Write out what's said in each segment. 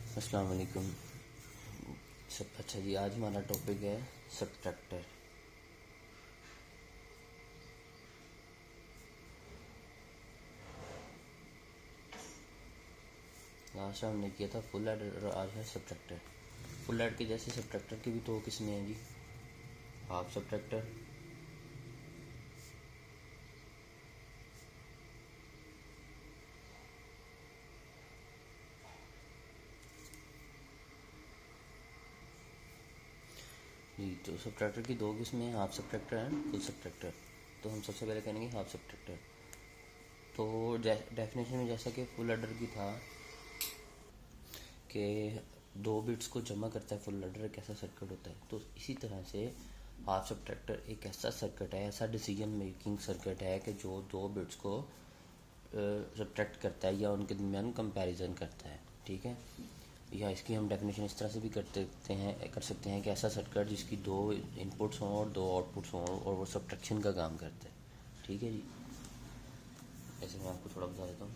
अस्सलाम वालेकुम। सब अच्छा जी, आज हमारा टॉपिक है सब्ट्रैक्टर। लास्ट हमने किया था फुल ऐड और आज है सब्ट्रैक्टर। फुल ऐड के जैसे सब्ट्रैक्टर की भी दो किस्में हैं जी। हाफ सब्ट्रैक्टर, जी। तो सब्ट्रैक्टर की दो किस्में हैं, half subtractor and full subtractor. तो हम सबसे पहले करेंगे हाफ सब्ट्रैक्टर। तो डेफिनेशन में जैसा कि फुल ऐडर की था कि दो बिट्स को जमा करता है फुल ऐडर, एक ऐसा सर्किट होता है। तो इसी तरह से हाफ सब्ट्रैक्टर एक ऐसा सर्किट है, ऐसा डिसीजन मेकिंग सर्किट है कि जो दो बिट्स को सब्ट्रैक्ट करता है या उनके दरमियान कंपैरिजन करता है। ठीक है, या इसकी हम डेफिनेशन इस तरह से भी कर सकते हैं कि ऐसा सर्किट जिसकी दो इनपुट्स हों और दो आउटपुट्स हों और वो सब्ट्रैक्शन का काम करता है। ठीक है जी, ऐसे मैं आपको थोड़ा बता देता हूँ।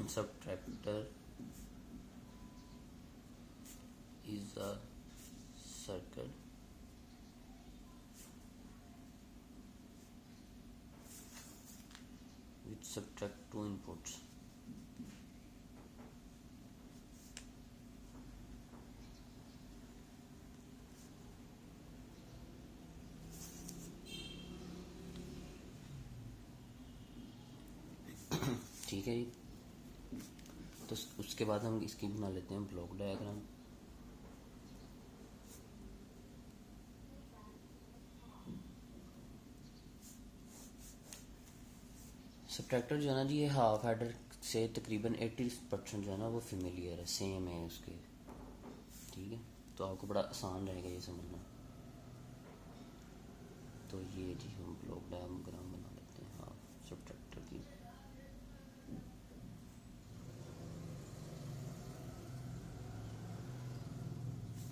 Subtractor is a circuit which subtract two inputs. ठीक है जी, तो उसके बाद हम इसकी बना लेते हैं ब्लॉक डायग्राम। सब्ट्रैक्टर जो है ना जी, ये हाफ एडर से तकरीबन 80% जो है ना वो फेमिलियर है, सेम है उसके। ठीक है, तो आपको बड़ा आसान रहेगा ये समझना। तो ये जी हम ब्लॉक डायग्राम बना लेते हैं हाफ सब्ट्रैक्टर की।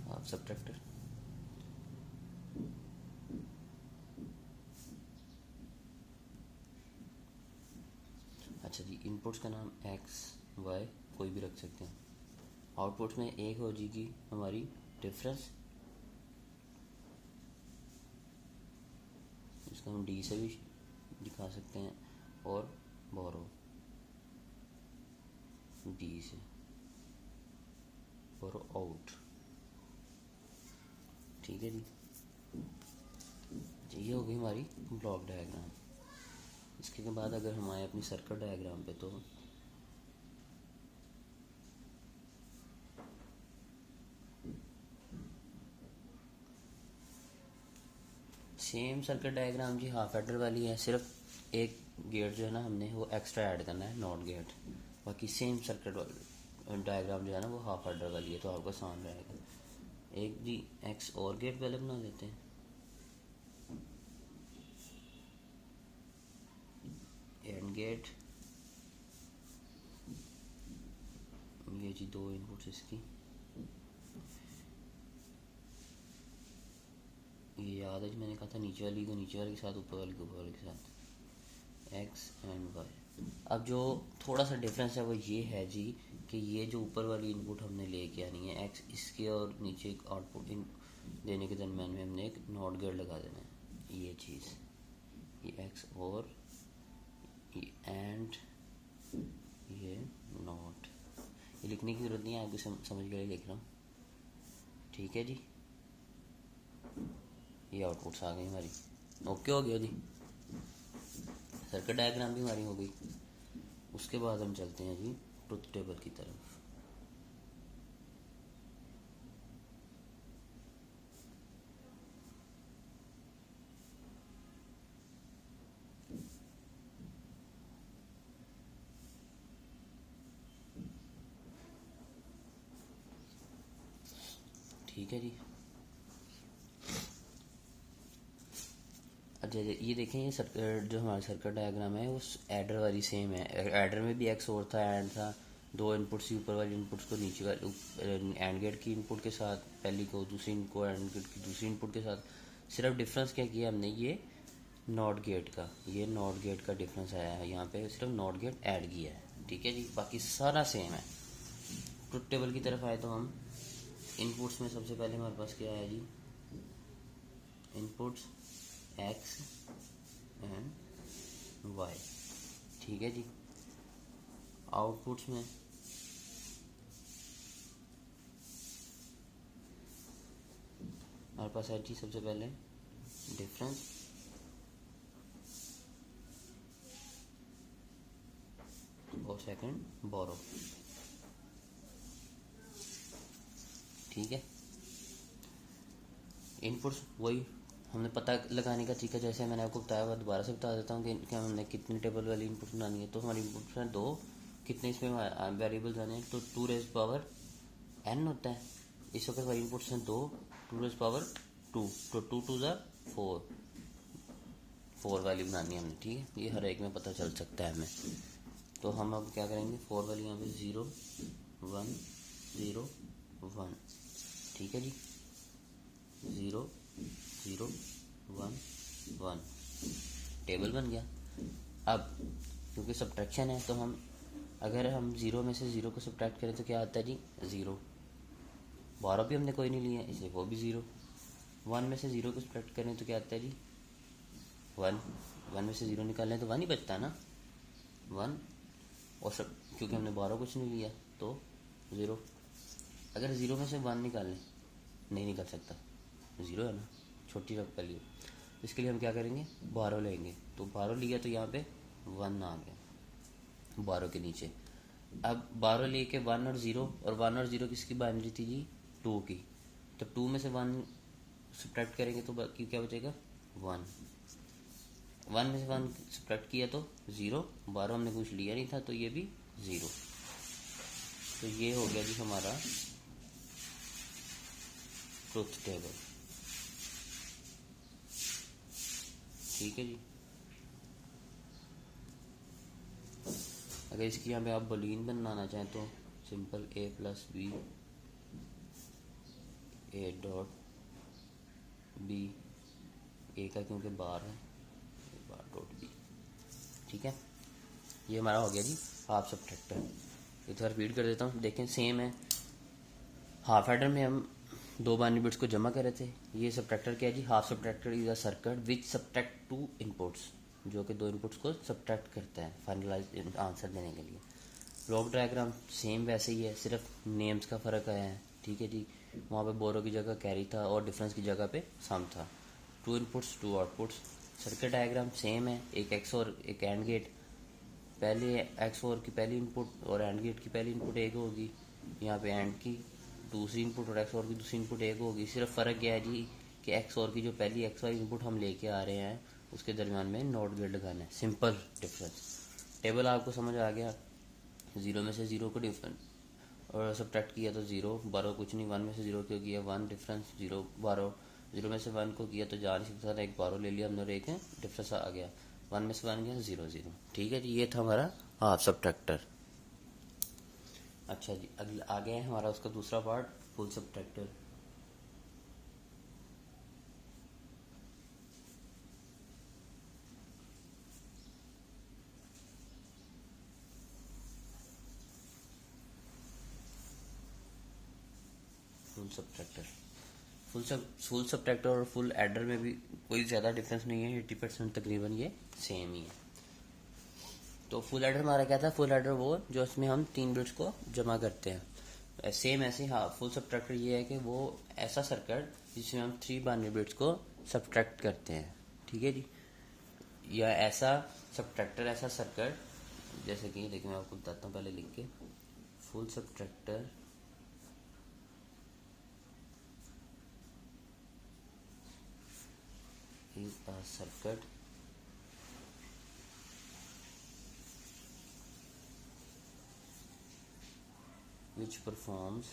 हाफ सब्ट्रैक्टर, अच्छा जी। इनपुट्स का नाम एक्स वाई कोई भी रख सकते हैं। आउटपुट्स में एक हो जाएगी हमारी डिफरेंस, इसको हम डी से भी दिखा सकते हैं, और बोरो डी से, बोरो आउट। ठीक है जी, ये हो गई हमारी ब्लॉक डायग्राम। इसके बाद अगर हम आए अपनी सर्किट डायग्राम पे, तो सेम सर्किट डायग्राम जी हाफ एडर वाली है, सिर्फ एक गेट जो है ना हमने वो एक्स्ट्रा ऐड करना है, नॉट गेट। बाकी सेम सर्किट डायग्राम जो है ना वो हाफ एडर वाली है, तो आपको आसान रहेगा। एक जी एक्स और गेट पहले बना लेते हैं। एंड गेट, ये जी दो इनपुट्स इसकी, ये याद है जी मैंने कहा था नीचे वाली को नीचे वाले के साथ, ऊपर वाली को ऊपर वाले के साथ, एक्स एंड वाई। अब जो थोड़ा सा डिफरेंस है वो ये है जी कि ये जो ऊपर वाली इनपुट हमने लेके आनी है एक्स, इसके और नीचे एक आउटपुट इन देने के दरम्यान में हमने एक नॉट गेट लगा देना है। ये चीज़, ये एक्स और ये एंड ये नॉट, ये लिखने की ज़रूरत नहीं है, आपको समझ के लिए लिख रहा हूँ। ठीक है जी, ये आउटपुट्स आ गई हमारी। ओके हो गया जी, सर्किट डायग्राम भी हमारी हो गई। उसके बाद हम चलते हैं जी ट्रुथ टेबल की तरफ। ठीक है जी, अच्छा ये देखें, ये सर्किट जो हमारा सर्किट डायग्राम है वो एडर वाली सेम है। एडर में भी एक्स और था, एंड था, दो इनपुट्स ही, ऊपर वाले इनपुट्स को नीचे वाले एंड गेट की इनपुट के साथ पहली को, दूसरी इनको एंड गेट की दूसरी इनपुट के साथ। सिर्फ डिफरेंस क्या किया हमने, ये नॉट गेट का, ये नॉट गेट का डिफरेंस आया है यहाँ पे, सिर्फ नॉट गेट ऐड किया है, ठीक है जी, बाकी सारा सेम है। ट्रुथ टेबल की तरफ आए तो हम इनपुट्स में सबसे पहले हमारे पास क्या है जी, इनपुट्स एक्स एंड वाई, ठीक है जी। आउटपुट्स में हमारे पास है जी सबसे पहले डिफरेंस और सेकंड बोरो, ठीक है। इनपुट्स वही हमने पता लगाने का तरीका जैसे मैंने आपको बताया हुआ, दोबारा से बता देता हूँ कि क्या हमने कितनी टेबल वाली इनपुट बनानी है। तो हमारी इनपुट्स हैं दो, कितने इसमें वेरिएबल्स आने हैं, तो 2 रेज पावर n होता है। इस वक्त हमारी इनपुट्स हैं दो, 2 रेज पावर 2, तो 2 2 ज़ा 4 वाली बनानी है हमने, ठीक है। ये हर एक में पता चल सकता है हमें। तो हम अब क्या करेंगे, 4 वाली यहाँ पे 0 1 0 1, ठीक है जी, 0 0 1 1, टेबल बन गया। अब क्योंकि सब्ट्रैक्शन है तो हम अगर हम 0 में से 0 को सब्ट्रैक्ट करें तो क्या आता है जी 0, 12 भी हमने कोई नहीं लिया इसलिए वो भी 0। 1 में से 0 को सब्ट्रैक्ट करें तो क्या आता है जी 1, 1 में से 0 निकालें तो 1 ही बचता है ना, 1, और सब क्योंकि हमने 12 कुछ नहीं लिया तो 0। अगर 0 में से 1 निकालें, नहीं निकल सकता, 0 है ना, छोटी रफ वैल्यू। इसके लिए हम क्या करेंगे, 12 लेंगे, तो 12 लिया तो यहाँ पे 1 आ गया 12 के नीचे। अब 12 लेके 1 और 0, और 1 और 0 किसकी बाइनरी थी जी 2 की, तो 2 में से 1 सब्ट्रैक्ट करेंगे तो बाकी क्या बचेगा 1, 1 में से 1 सब्ट्रैक्ट किया तो 0, 12 हमने कुछ लिया नहीं था तो ये भी 0। तो ये हो गया जी हमारा ट्रुथ टेबल, ठीक है जी। अगर इसकी यहाँ पे आप बूलियन बनाना चाहें तो simple a plus B A dot B, A का क्योंकि बार है बार डॉट बी, ठीक है। ये हमारा हो गया जी हाफ सब्ट्रैक्टर। एक बार रिपीट कर देता हूँ, देखें सेम है। हाफ एडर में हम 2 बाइनरी बिट्स को जमा कर रहे थे, ये सब्ट्रैक्टर क्या है जी, half subtractor is a circuit which subtract 2 inputs, जो कि 2 इनपुट्स को सब्ट्रैक्ट करता है फाइनलाइज आंसर देने के लिए। ब्लॉक डायग्राम सेम वैसे ही है, सिर्फ नेम्स का फ़र्क आया है, ठीक है जी। वहाँ पे बोरो की जगह कैरी था और डिफरेंस की जगह पे सम था। 2 inputs 2 outputs. Circuit diagram same है, एक एक्स और एक एंड गेट, पहले एक्स और की पहली इनपुट और एंड गेट की पहली इनपुट एक होगी, यहाँ पे एंड की दूसरी इनपुट और एक्स और की दूसरी इनपुट एक होगी। सिर्फ फ़र्क क्या है जी कि एक्स और की जो पहली एक्स वाली इनपुट हम लेके आ रहे हैं उसके दरमियान में नॉट गेट लगाना है, सिंपल डिफरेंस। टेबल आपको समझ आ गया, 0 में से 0 को डिफरेंट और सब्ट्रैक्ट किया तो 0, 12 कुछ नहीं, 1 में से 0 क्यों किया 1, डिफरेंस 0 12, 0 में से 1 को किया तो जा नहीं सकता था, एक 12 ले लिया हमने और एक डिफरेंस आ गया, 1 में से 1 गया 0 0, ठीक है जी। ये था हमारा हाफ सब्ट्रैक्टर। अच्छा जी, अगला आगे है हमारा उसका दूसरा part, full subtractor. Full subtractor, full subtractor और फुल एडर में भी कोई ज़्यादा डिफरेंस नहीं है, 80% तकरीबन ये सेम ही है। तो फुल एडर हमारा क्या था, फुल एडर वो जो इसमें हम 3 बिट्स को जमा करते हैं, सेम ऐसे। हाँ, फुल सब्ट्रैक्टर ये है कि वो ऐसा सर्किट जिसमें हम 3 बाइनरी बिट्स को सब्ट्रैक्ट करते हैं, ठीक है जी। या ऐसा सब्ट्रैक्टर, ऐसा सर्किट जैसे कि देखिए मैं आपको बताता हूँ पहले लिख के, full subtractor is a circuit which performs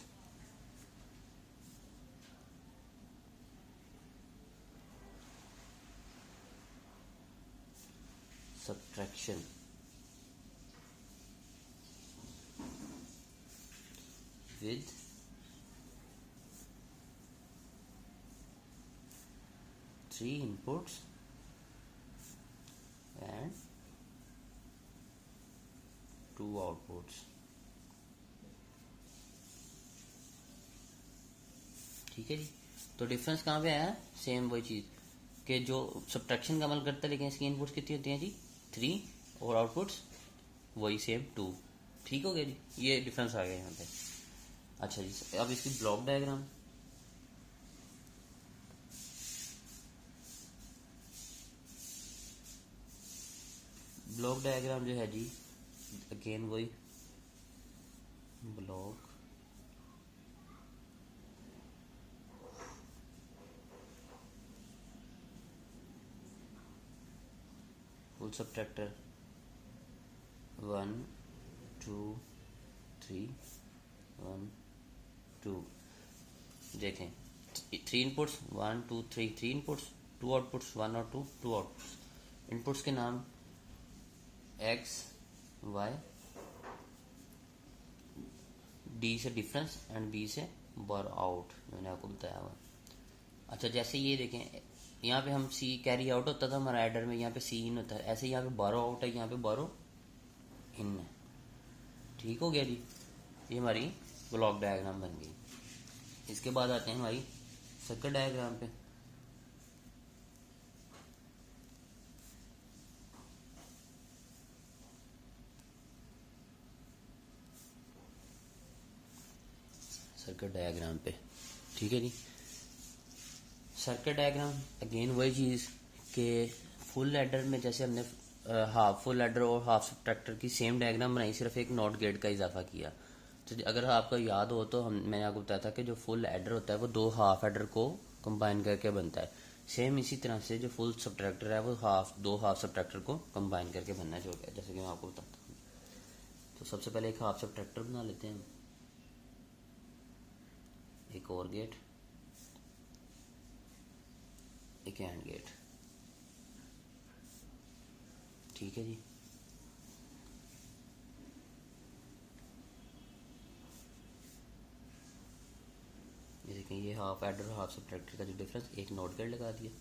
subtraction with 3 inputs and 2 outputs. ठीक है जी। तो डिफरेंस कहाँ पे आया? सेम वही चीज़ कि जो सब्ट्रैक्शन का अमल करता है लेकिन इसकी इनपुट्स कितनी होती हैं जी? 3 और आउटपुट्स वही सेम 2। ठीक हो गया जी, ये डिफरेंस आ गया यहाँ पे। अच्छा जी, अब इसकी ब्लॉक डायग्राम। ब्लॉक डायग्राम जो है जी, अगेन वही ब्लॉक फुल सब्ट्रैक्टर 1 2 3 1 2। देखें 3 इनपुट्स 1 2 3, 3 इनपुट्स 2 आउटपुट्स 1 और 2, 2 आउटपुट्स। इनपुट्स के नाम एक्स वाई, डी से डिफरेंस एंड बी से बार आउट, मैंने आपको बताया हुआ। अच्छा जैसे ये देखें, यहाँ पे हम सी कैरी आउट होता था हमारा एडर में, यहाँ पे सी इन होता है। ऐसे यहाँ पे बारो आउट है, यहाँ पे बारो इन है। ठीक हो गया जी, ये हमारी ब्लॉक डायग्राम बन गई। इसके बाद आते हैं हमारी सर्किट डायग्राम पे। सर्किट डायग्राम पे ठीक है जी। सर्किट डायग्राम अगेन वही चीज़ के फुल एडर में जैसे हमने हाफ फुल एडर और हाफ सब्ट्रैक्टर की सेम डायग्राम बनाई, सिर्फ एक नॉट गेट का इजाफा किया। तो अगर आपको याद हो तो मैंने आपको बताया था कि जो फुल एडर होता है वो 2 हाफ एडर को कंबाइन करके बनता है। सेम इसी तरह से जो फुल सब्ट्रैक्टर है वो 2 हाफ सब्ट्रैक्टर को कंबाइन करके बनना चाहिए, जैसे कि मैं आपको बताता हूँ। तो सबसे पहले एक हाफ सब्ट्रैक्टर बना लेते हैं, एक और गेट, एक एंड गेट। ठीक है जी। ये देखें, ये हाफ एडर और हाफ सब्ट्रैक्टर का जो डिफरेंस, एक नॉट गेट लगा दिया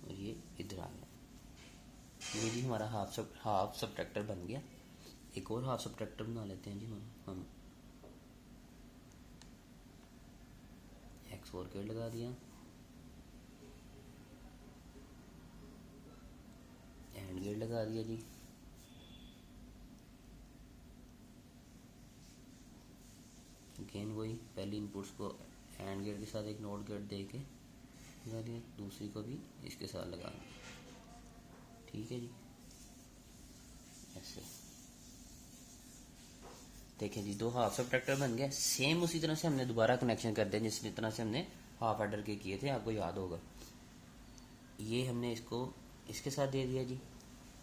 और ये इधर आ गया। ये जी हमारा हाफ सब्ट्रैक्टर बन गया। एक और हाफ सब्ट्रैक्टर बना लेते हैं जी हम एक्स और गेट लगा दिया, एंड गेट लगा दिया जी। अगेन वही पहली इनपुट्स को एंड गेट के साथ एक नॉट गेट दे के लगा दिया, दूसरी को भी इसके साथ लगा दिया। ठीक है जी, ऐसे देखें जी 2 हाफ सब्ट्रैक्टर बन गए। सेम उसी तरह से हमने दोबारा कनेक्शन कर दिया जिस तरह से हमने हाफ एडर के किए थे, आपको याद होगा। ये हमने इसको इसके साथ दे दिया जी,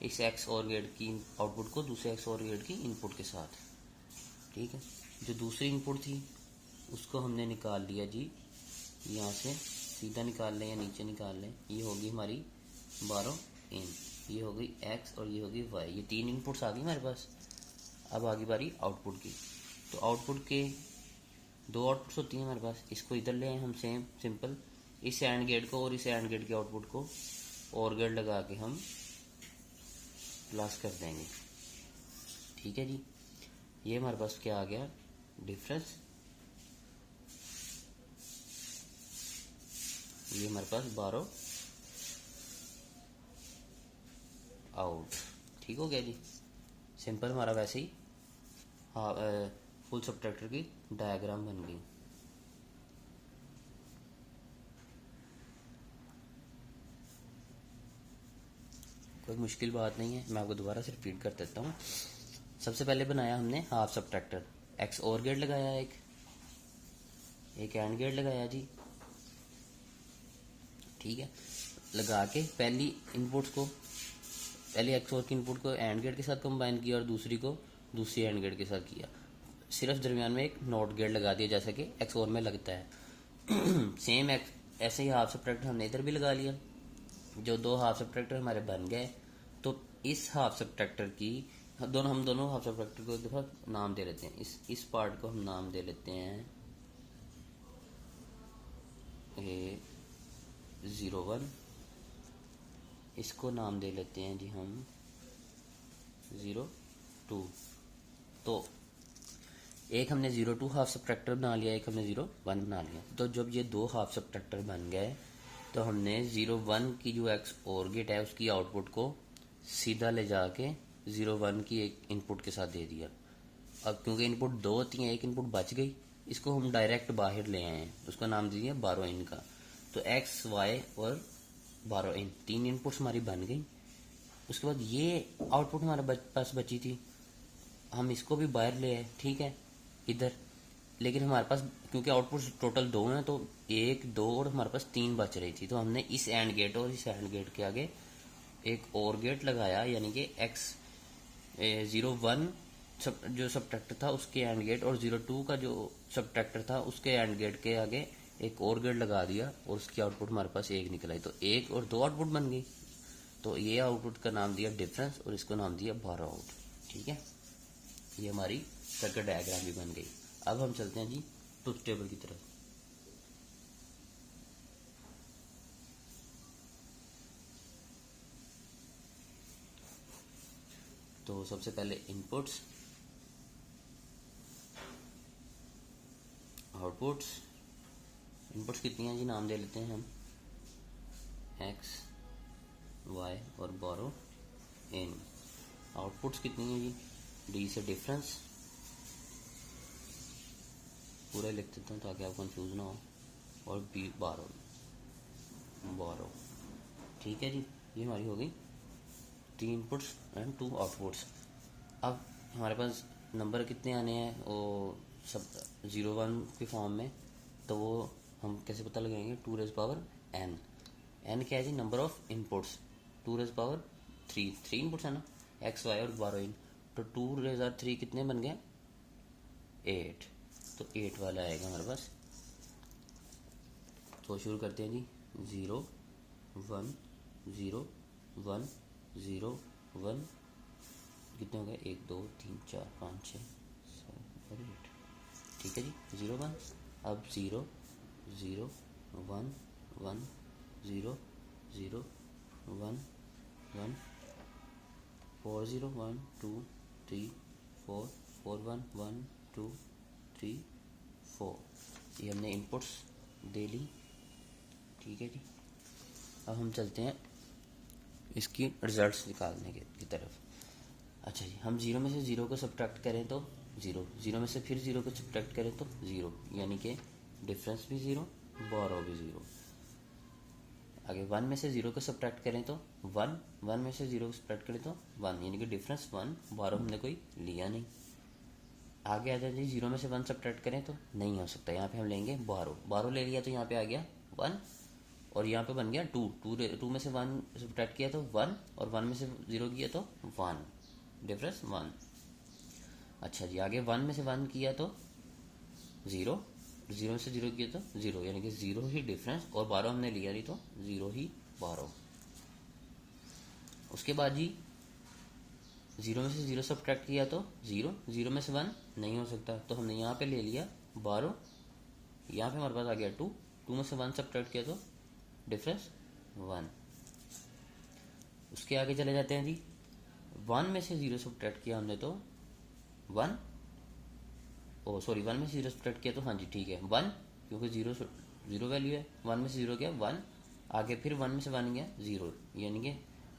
इस एक्स और गेट की आउटपुट को दूसरे एक्स और गेट की इनपुट के साथ। ठीक है, जो दूसरी इनपुट थी उसको हमने निकाल लिया जी, यहाँ से सीधा निकाल लें या नीचे निकाल लें। ये होगी हमारी 12 इन, ये हो गई एक्स और ये होगी वाई। ये 3 इनपुट्स आ गई हमारे पास। अब आ गई बारी आउटपुट की। तो आउटपुट के 2 आउटपुट्स होती हैं हमारे पास, इसको इधर ले आए हम सेम सिंपल, इस एंड गेट को और इस एंड गेट के आउटपुट को और गेट लगा के हम प्लस कर देंगे। ठीक है जी, ये हमारे पास क्या आ गया? डिफरेंस। ये हमारे पास 12 आउट। ठीक हो गया जी, सिंपल हमारा वैसे ही फुल सब्ट्रैक्टर की डायग्राम बन गई। कोई मुश्किल बात नहीं है, मैं आपको दोबारा से रिपीट कर देता हूँ। सबसे पहले बनाया हमने हाफ सब्ट्रैक्टर, एक्स और गेट लगाया, एक एंड गेट लगाया जी। ठीक है, लगा के पहली इनपुट्स को, पहले एक्स और की इनपुट को एंड गेट के साथ कंबाइन किया और दूसरी को दूसरी एंड गेट के साथ किया। सिर्फ दरमियान में एक नॉट गेट लगा दिया जैसा कि एक्स और में लगता है। सेम ऐसे ही हाफ सब्ट्रैक्टर हमने इधर भी लगा लिया। जो 2 हाफ सब्ट्रैक्टर हमारे बन गए, तो इस हाफ सब्ट्रैक्टर की हम दोनों हाफ सब्ट्रैक्टर को एक दफा नाम दे लेते हैं। इस पार्ट को हम नाम दे लेते हैं A01, इसको नाम दे लेते हैं जी हम 0 2। तो एक हमने 0 2 हाफ सब्ट्रैक्टर बना लिया, एक हमने 0 1 बना लिया। तो जब ये दो हाफ सब्ट्रैक्टर बन गए तो हमने 0 1 की जो एक्स और गेट है उसकी आउटपुट को सीधा ले जाके 0 1 की एक इनपुट के साथ दे दिया। अब क्योंकि इनपुट दो होती हैं, एक इनपुट बच गई, इसको हम डायरेक्ट बाहर ले आए हैं, उसका नाम दीजिए बारो इन का। तो एक्स वाई और बारो इन तीन इनपुट्स हमारी बन गई। उसके बाद ये आउटपुट हमारे पास बची थी, हम इसको भी बाहर ले आए, ठीक है, इधर। लेकिन हमारे पास क्योंकि आउटपुट टोटल दो हैं तो 1 2 और हमारे पास 3 बच रही थी, तो हमने इस एंड गेट और इस एंड गेट के आगे एक और गेट लगाया, यानी कि एक्स 0 1 जो सब्ट्रैक्टर था उसके एंड गेट और 0 2 का जो सब्ट्रैक्टर था उसके एंड गेट के आगे एक और गेट लगा दिया और उसकी आउटपुट हमारे पास 1 निकल आई। तो 1 और 2 आउटपुट बन गई। तो ये आउटपुट का नाम दिया डिफरेंस और इसको नाम दिया बारो आउट, ठीक है। ये हमारी सर्किट डायग्राम भी बन गई। अब हम चलते हैं जी ट्रुथ टेबल की तरफ। तो सबसे पहले इनपुट्स, आउटपुट्स। इनपुट्स कितनी हैं जी, नाम दे लेते हैं हम एक्स वाई और बारो इन। आउटपुट्स कितनी है जी, डी से डिफरेंस, पूरा लिख देता हूँ ताकि आप कंफ्यूज ना हो, और बी बारो बारो, ठीक है जी। ये हमारी हो गई 3 इनपुट्स एंड 2 आउटपुट्स। अब हमारे पास नंबर कितने आने हैं वो सब 0 1 के फॉर्म में, तो वो हम कैसे पता लगाएंगे, 2 रेज़ पावर n। n क्या है जी, number of inputs. 2 raise power 3 inputs है ना, एक्स वाई और बारो इन। तो 2 रेज़ 3 कितने बन गए, 8। तो 8 वाला आएगा हमारे पास। तो शुरू करते हैं जी, 0 1 0 1 0 1, कितने हो गए, 1 2 3 4 5 6 7 और 8, ठीक है जी। 0 1, अब 0 0 1 1 0 0 1 1 4 0 1 2 3 4 4 1 1 2 3 4। ये हमने इनपुट्स दे ली, ठीक है जी। अब हम चलते हैं इसकी रिजल्ट्स निकालने की तरफ। अच्छा जी, हम 0 में से 0 को सब्ट्रैक्ट करें तो 0, 0 में से फिर 0 को सब्ट्रैक्ट करें तो 0, यानी कि डिफरेंस भी 0, बारो भी 0। आगे 1 में से 0 को सब्ट्रैक्ट करें तो 1, 1 में से 0 को सब्ट्रैक्ट करें तो 1, यानी कि डिफरेंस 1, बारो हमने कोई लिया नहीं। आगे आ जाए जी, 0 में से 1 सब्ट्रैक्ट करें तो नहीं हो सकता, यहाँ पे हम लेंगे बारो, बारो ले लिया तो यहाँ पे आ गया 1 और यहाँ पे बन गया 2 में से 1 सब्ट्रैक्ट किया तो 1 और 1 में से 0 किया तो 1, डिफरेंस 1। अच्छा जी, आगे 1 में से 1 किया तो 0, 0 में से 0 किया तो 0, यानी कि 0 ही डिफरेंस, और बारो हमने लिया नहीं तो 0 ही बारो। उसके बाद जी 0 में से 0 सब्ट्रैक्ट किया तो 0, 0 में से 1 नहीं हो सकता, तो हमने यहाँ पे ले लिया बारो, यहाँ पे हमारे पास आ गया 2, 2 में से 1 सब्ट्रैक्ट किया तो डिफरेंस 1। उसके आगे चले जाते हैं जी, 1 में से 0 सब्ट्रैक्ट किया हमने तो 1, 1 में से 0 सब्ट्रैक्ट किया तो हाँ जी ठीक है 1, क्योंकि 0 वैल्यू है, 1 में से 0 गया 1, आगे फिर 1 में से 1 गया 0, यानी कि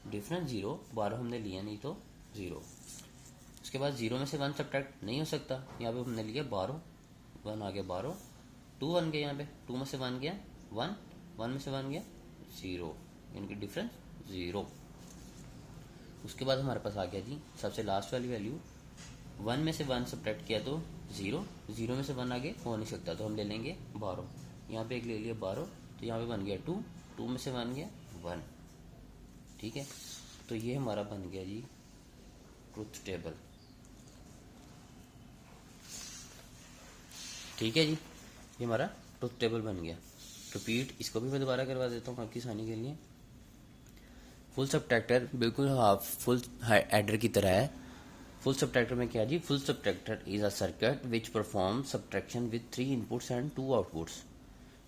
डिफरेंस 0, बारो हमने लिया नहीं तो 0। उसके बाद 0 में से 1 सब्ट्रैक्ट नहीं हो सकता, यहाँ पे हमने लिया बारो, 1 आ गया बारो, 2 1 गया, यहाँ पे 2 में से 1 गया 1, 1 में से 1 गया 0, यानी कि डिफरेंस 0। उसके बाद हमारे पास आ गया जी सबसे लास्ट वाली वैल्यू, 1 में से 1 सब्ट्रैक्ट किया तो 0, 0 में से 1 आगे हो नहीं सकता, तो हम ले लेंगे बारो, यहाँ पे एक ले लिया बारो, तो यहाँ पे बन गया 2, 2 में से 1 गया 1, ठीक है। तो ये हमारा बन गया जी ट्रुथ टेबल, ठीक है जी, ये हमारा ट्रुथ टेबल बन गया। रिपीट इसको भी मैं दोबारा करवा देता हूँ आपकी आसानी के लिए। फुल सब्ट्रैक्टर बिल्कुल हाफ फुल एडर की तरह है। फुल सब्ट्रैक्टर में क्या जी, full subtractor is a circuit which perform subtraction with 3 inputs and 2 outputs.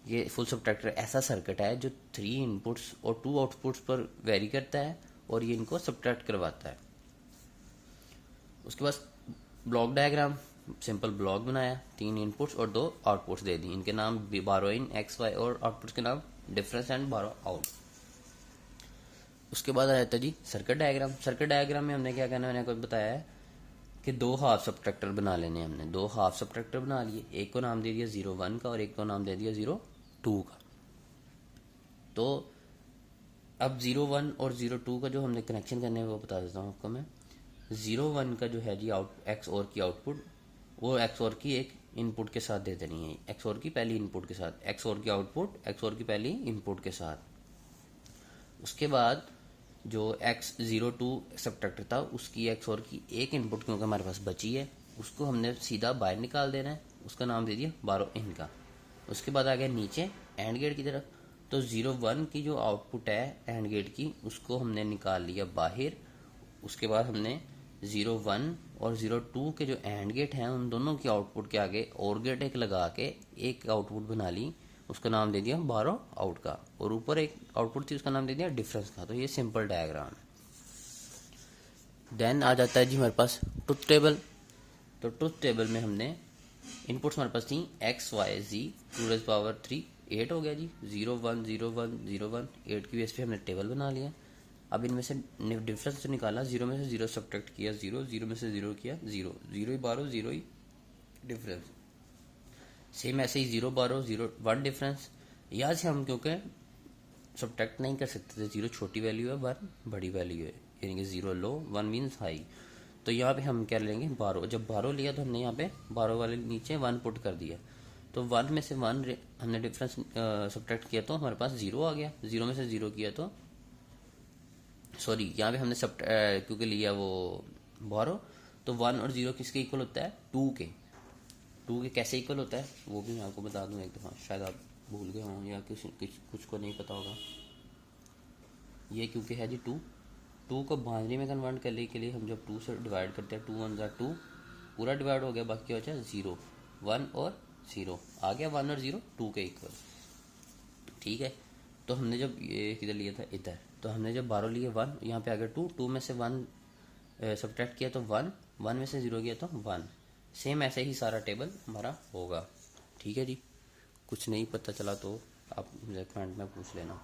ये फुल सब्ट्रैक्टर ऐसा सर्किट है जो 3 इनपुट्स और 2 आउटपुट्स पर वेरी करता है और ये इनको सब्ट्रैक्ट करवाता है। उसके बाद ब्लॉक डायग्राम, सिंपल ब्लॉक बनाया, 3 इनपुट्स और 2 आउटपुट्स दे दी, इनके नाम बारो इन एक्स वाई और आउटपुट्स के नाम डिफरेंस एंड बारो आउट। उसके बाद आ जाता है जी सर्किट डायग्राम। सर्किट डायग्राम में हमने क्या करना है, मैंने आपको बताया है कि 2 हाफ सब्ट्रैक्टर बना लेने। हमने 2 हाफ सब्ट्रैक्टर बना लिए, एक को नाम दे दिया 0-1 का और एक को नाम दे दिया 0-2 का। तो अब 0-1 और 0-2 का जो हमने कनेक्शन करने हैं वो बता देता हूँ आपको मैं। 0-1 का जो है जी एक्स और की आउटपुट, वो एक्स और की एक इनपुट के साथ दे देनी है, एक्स और की पहली इनपुट के साथ, एक्स और की आउटपुट एक्स और की पहली इनपुट के साथ। उसके बाद जो x02 सब्ट्रैक्टर था उसकी एक्स और की एक इनपुट क्योंकि हमारे पास बची है, उसको हमने सीधा बाहर निकाल देना है, उसका नाम दे दिया बारो इन का। उसके बाद आ गया नीचे एंड गेट की तरफ। तो 0-1 की जो आउटपुट है एंड गेट की, उसको हमने निकाल लिया बाहर। उसके बाद हमने 0-1 और 0-2 के जो एंड गेट हैं उन दोनों की आउटपुट के आगे और गेट एक लगा के एक आउटपुट बना ली, उसका नाम दे दिया बारो आउट का, और ऊपर एक आउटपुट थी उसका नाम दे दिया डिफरेंस का। तो ये सिंपल डायग्राम है। देन आ जाता है जी हमारे पास ट्रुथ टेबल। तो ट्रुथ टेबल में हमने इनपुट्स हमारे पास थी एक्स वाई जी 2⁻3 8 हो गया जी, 0-1 0-1 0-1 8 की बेस पे हमने टेबल बना लिया। अब इनमें से डिफरेंस निकाला, 0 में से 0 सब्ट्रैक्ट किया 0, 0 में से 0 किया 0, 0 ही बारो 0 ही डिफरेंस। सेम ऐसे ही 0 बारो 0-1 डिफरेंस। यहाँ से हम क्योंकि सब्ट्रैक्ट नहीं कर सकते थे, 0 छोटी वैल्यू है 1 बड़ी वैल्यू है, यानी कि 0 लो 1 मीन्स हाई। तो यहाँ पे हम क्या लेंगे बारो। जब बारो लिया तो हमने यहाँ पे बारो वाले नीचे 1 पुट कर दिया, तो 1 में से 1 हमने डिफरेंस सब्ट्रैक्ट किया तो हमारे पास 0 आ गया। 0 में से 0 किया तो सॉरी यहाँ पे हमने क्योंकि लिया वो बारो, तो 1 और 0 किसके इक्वल होता है 2 के। 2 के कैसे इक्वल होता है वो भी मैं आपको बता दूं एक दफ़ा, शायद आप भूल गए हों या कुछ को नहीं पता होगा। ये क्योंकि है जी 2 को बाइनरी में कन्वर्ट करने के लिए हम जब 2 से डिवाइड करते हैं 2 1 ज़ा 2 पूरा डिवाइड हो गया, बाकी क्या बचा 0, 1 और 0 आ गया, 1 और 0 2 के इक्वल। ठीक है, तो हमने जब ये किधर लिया था इधर, तो हमने जब बारो लिए 1, यहाँ पे आ गया 2 में से 1 सब्ट्रैक्ट किया तो 1 में से 0 किया तो 1। सेम ऐसे ही सारा टेबल हमारा होगा। ठीक है जी, कुछ नहीं पता चला तो आप मुझे कमेंट में पूछ लेना।